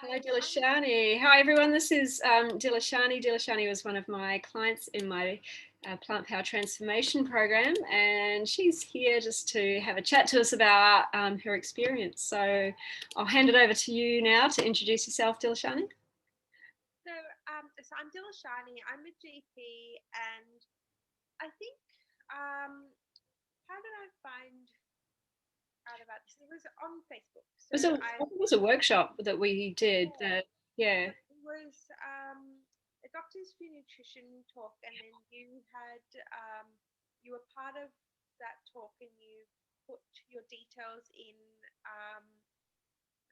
Hi, Hi, Dilushani. Hi, everyone. This is Dilushani. Dilushani was one of my clients in my plant power transformation program, and she's here just to have a chat to us about her experience. So I'll hand it over to you now to introduce yourself, Dilushani. so I'm Dilushani. I'm a GP, and I think um, how did I find out about this? It was on Facebook. So I think it was a workshop that we did. Yeah, Yeah. it was a Doctors for Nutrition talk, and then you were part of that talk, and you put your details um,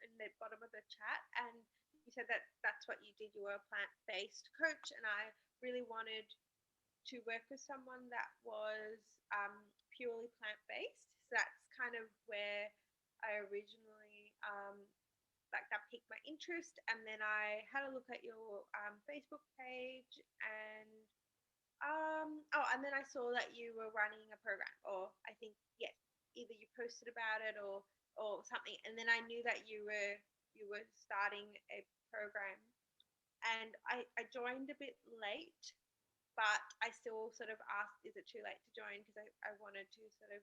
in the bottom of the chat, and you said that that's what you did. You were a plant-based coach, and I really wanted to work with someone that was purely plant-based. So that's kind of where I originally like that piqued my interest, and then I had a look at your Facebook page, and and then I saw that you were running a program, or I think yes, either you posted about it or something, and then I knew that you were starting a program, and I joined a bit late, but I still sort of asked, is it too late to join? Because I wanted to sort of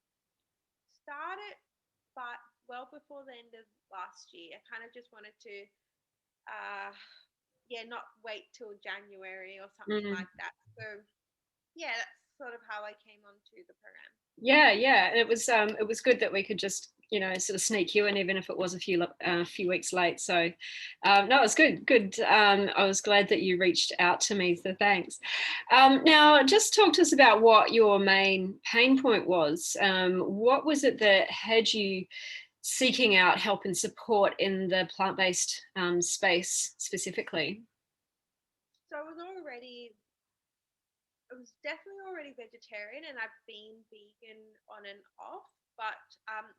start it, but well before the end of last year. I kind of just wanted to, uh, yeah, not wait till January or something Mm. like that. So yeah, that's sort of how I came onto the program. Yeah, yeah. It was good that we could just sort of sneak you in, even if it was a few weeks late. So no, it was good. Good. I was glad that you reached out to me. So thanks. Now, just talk to us about what your main pain point was. What was it that had you seeking out help and support in the plant-based space specifically? So I was definitely already vegetarian, and I've been vegan on and off. But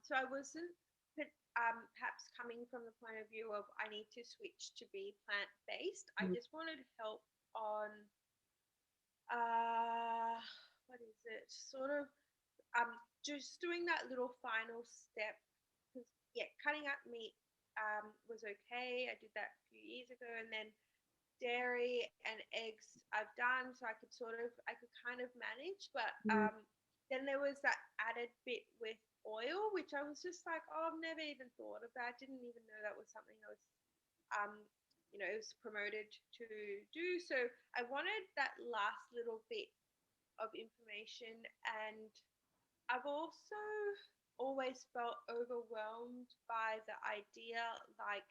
so I wasn't perhaps coming from the point of view of I need to switch to be plant based. I Mm. just wanted help on uh, what is it? Sort of just doing that little final step. Because yeah, cutting out meat was okay. I did that a few years ago, and then dairy and eggs I've done, so I could kind of manage. But Mm. then there was that added bit with oil, which I was just like, oh, I've never even thought of that. Didn't even know that was something that was um, it was promoted to do. So I wanted that last little bit of information, and I've also always felt overwhelmed by the idea, like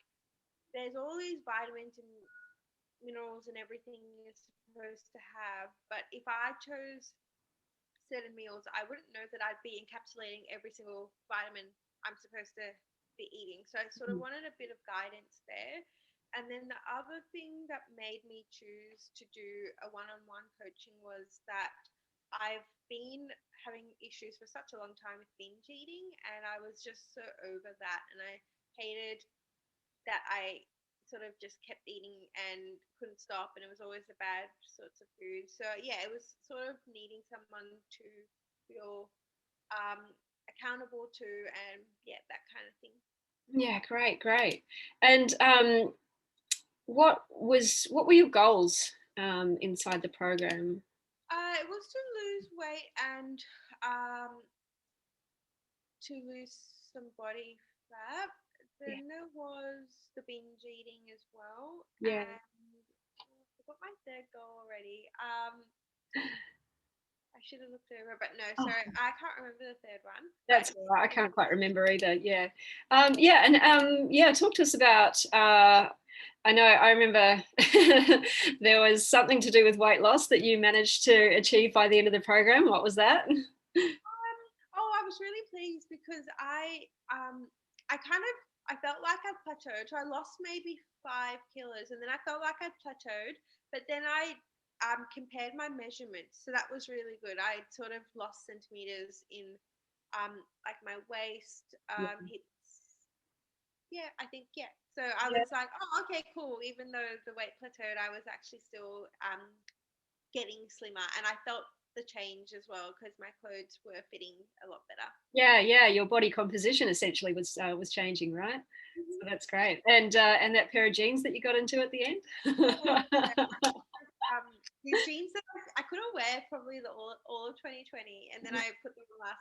there's all these vitamins and minerals and everything you're supposed to have, but if I chose certain meals, I wouldn't know that I'd be encapsulating every single vitamin I'm supposed to be eating. So I sort of wanted a bit of guidance there. And then the other thing that made me choose to do a one-on-one coaching was that I've been having issues for such a long time with binge eating, and I was just so over that, and I hated that I sort of just kept eating and couldn't stop, and it was always the bad sorts of food. So yeah, it was sort of needing someone to feel accountable to, and yeah, that kind of thing. Yeah, great, great. And what were your goals inside the program? It was to lose weight and um, to lose some body fat. Yeah, Then there was the binge eating as well, yeah. and I forgot my third goal already. I should have looked over, but no, Oh, sorry, I can't remember the third one. But that's all right. I can't quite remember either. Yeah, yeah, and yeah. Talk to us about. I know. I remember there was something to do with weight loss that you managed to achieve by the end of the program. What was that? oh, I was really pleased because I kind of I felt like I plateaued. So I lost maybe 5 kilos, and then I felt like I plateaued. But then I compared my measurements, so that was really good. I sort of lost centimeters in like my waist, Yeah, hips. Yeah, I think yeah. So I yeah, was like, oh, okay, cool. Even though the weight plateaued, I was actually still getting slimmer, and I felt the change as well, because my clothes were fitting a lot better. Yeah, your body composition essentially was changing, right? So that's great. And that pair of jeans that you got into at the end. Oh, yeah. These jeans that I couldn't wear probably all of 2020, and then I put them on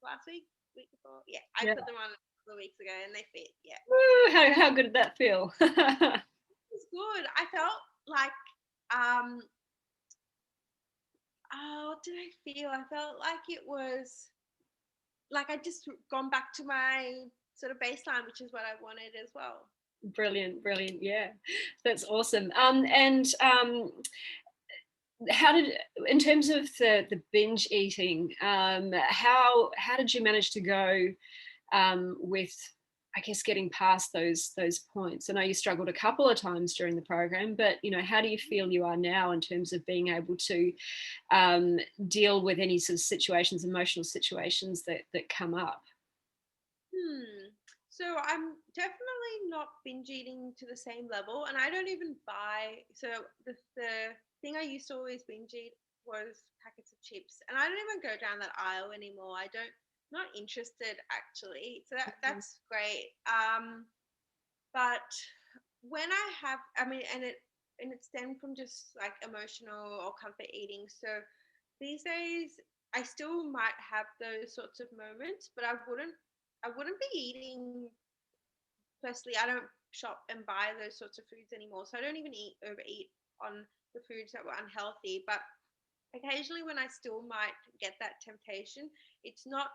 last week before. Yeah, I Yeah. put them on a couple of weeks ago, and they fit. Yeah, Woo, how good did that feel? it was good. I felt like um, what did I feel? I felt like it was like I just gone back to my sort of baseline, which is what I wanted as well. Brilliant. Yeah, that's awesome. And how did, in terms of the binge eating, how did you manage to go with, I guess, getting past those points? I know you struggled a couple of times during the program, but how do you feel you are now in terms of being able to deal with any sort of situations, emotional situations that come up? So I'm definitely not binge eating to the same level, and I don't even buy. So the thing I used to always binge eat was packets of chips, and I don't even go down that aisle anymore. I don't, not interested actually. So that's great. But when I have, I mean, and it stemmed from just like emotional or comfort eating. So these days, I still might have those sorts of moments, but I wouldn't be eating. Firstly, I don't shop and buy those sorts of foods anymore, so I don't even overeat on the foods that were unhealthy. But occasionally, when I still might get that temptation, it's not.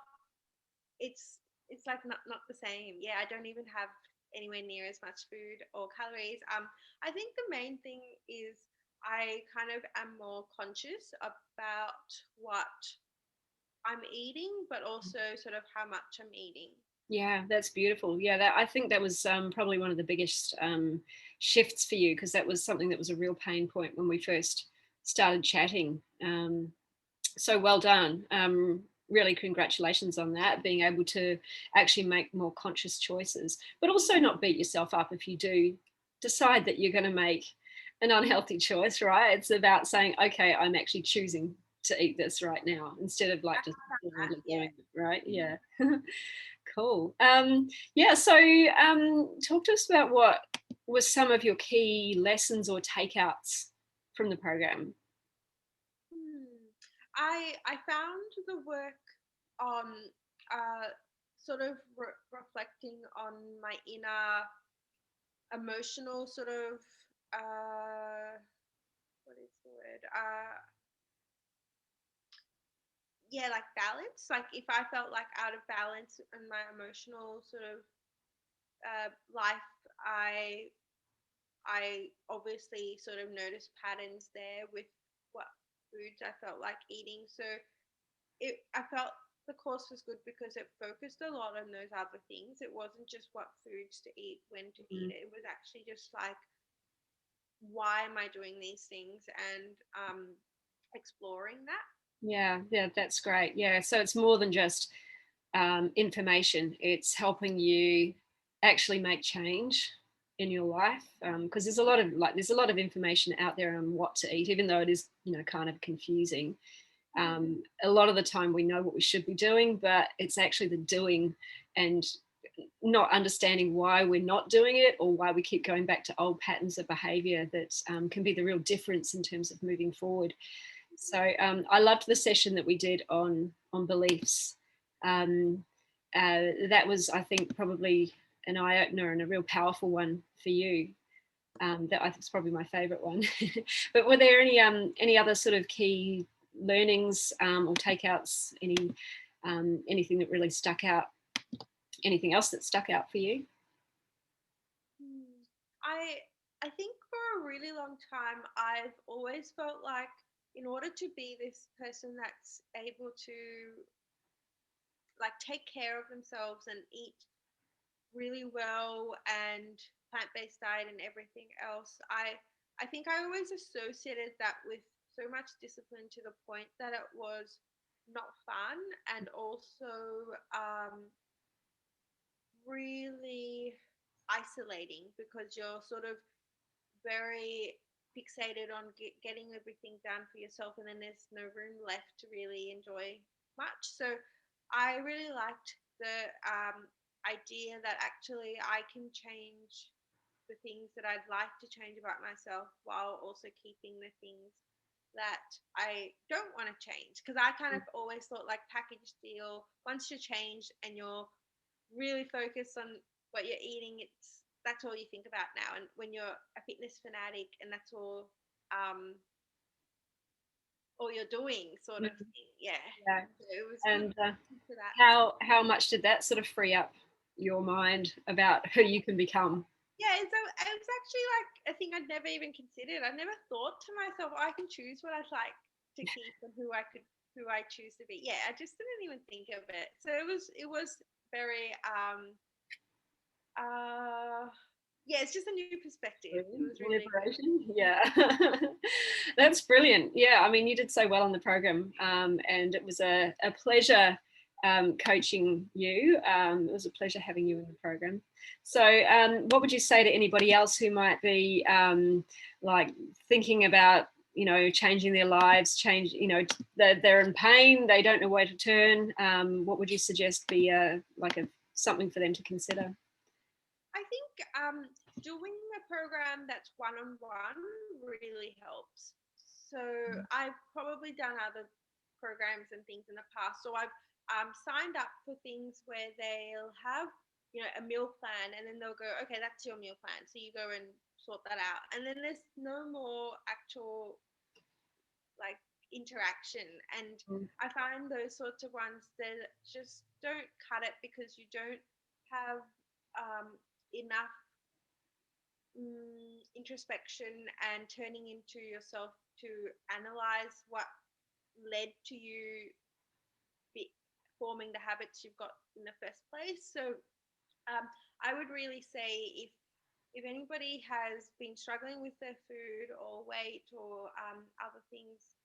It's like not the same. Yeah, I don't even have anywhere near as much food or calories. I think the main thing is I kind of am more conscious about what I'm eating, but also sort of how much I'm eating. Yeah, that's beautiful. Yeah, I think that was probably one of the biggest shifts for you, because that was something that was a real pain point when we first started chatting. So well done. Really, congratulations on that, being able to actually make more conscious choices, but also not beat yourself up if you do decide that you're going to make an unhealthy choice, right? It's about saying, okay, I'm actually choosing to eat this right now, instead of like just blindly Yeah. doing it, right? Yeah. Cool. Yeah, so talk to us about what was some of your key lessons or takeouts from the program. Hmm. I found the work on sort of reflecting on my inner emotional sort of what is the word? Yeah, like balance. Like if I felt like out of balance in my emotional sort of life, I obviously sort of noticed patterns there with what foods I felt like eating. So I felt the course was good because it focused a lot on those other things. It wasn't just what foods to eat, when to eat Mm. it. It was actually just like, why am I doing these things, and exploring that. Yeah, that's great. Yeah, so it's more than just information, it's helping you actually make change in your life, because there's a lot of information out there on what to eat, even though it is kind of confusing. A lot of the time we know what we should be doing, but it's actually the doing and not understanding why we're not doing it, or why we keep going back to old patterns of behavior, that can be the real difference in terms of moving forward. So I loved the session that we did on beliefs. Um, that was, I think, probably an eye opener and a real powerful one for you. That I think is probably my favourite one. But were there any other sort of key learnings or takeouts? Anything that really stuck out? Anything else that stuck out for you? Hmm. I think for a really long time I've always felt like, in order to be this person that's able to like take care of themselves and eat really well and plant-based diet and everything else, I think I always associated that with so much discipline, to the point that it was not fun, and also really isolating, because you're sort of very fixated on getting everything done for yourself, and then there's no room left to really enjoy much. So I really liked the idea that actually I can change the things that I'd like to change about myself while also keeping the things that I don't want to change. Because I kind of always thought like package deal, once you're changed and you're really focused on what you're eating, that's all you think about now. And when you're a fitness fanatic and that's all you're doing, sort of thing. Yeah. Yeah. So it was And good for that. how much did that sort of free up your mind about who you can become? Yeah, so it was actually like a thing I'd never even considered. I never thought to myself, oh, I can choose what I'd like to keep and who I choose to be. Yeah, I just didn't even think of it. So it was very yeah, it's just a new perspective. It was really good. Liberation, yeah. That's brilliant. Yeah, I mean, you did so well on the program, and it was a pleasure coaching you. It was a pleasure having you in the program. So what would you say to anybody else who might be like thinking about, you know, changing their lives, you know, they're in pain, they don't know where to turn? What would you suggest be like something for them to consider? I think doing a program that's one-on-one really helps. So I've probably done other programs and things in the past. So I've signed up for things where they'll have, you know, a meal plan, and then they'll go, okay, that's your meal plan. So you go and sort that out. And then there's no more actual like interaction. And I find those sorts of ones that just don't cut it, because you don't have enough introspection and turning into yourself to analyze what led to you forming the habits you've got in the first place. So I would really say if anybody has been struggling with their food or weight or other things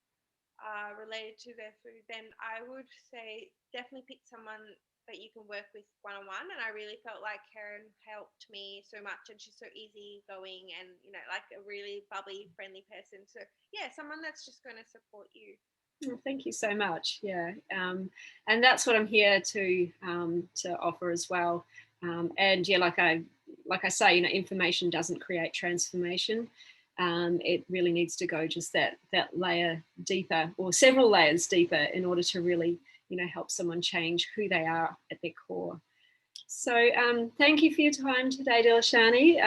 related to their food, then I would say definitely pick someone that you can work with one-on-one. And I really felt like Karen helped me so much, and she's so easygoing and, you know, like a really bubbly, friendly person. So yeah, someone that's just going to support you. Well, thank you so much. Yeah, and that's what I'm here to offer as well. And yeah, like I say, you know, information doesn't create transformation. It really needs to go just that layer deeper, or several layers deeper, in order to really, you know, help someone change who they are at their core. So thank you for your time today, Dilushani.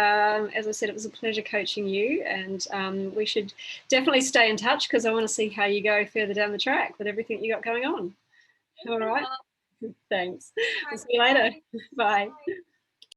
As I said, it was a pleasure coaching you, and we should definitely stay in touch, because I want to see how you go further down the track with everything you got going on. All right. Thanks. We'll see you later. Bye.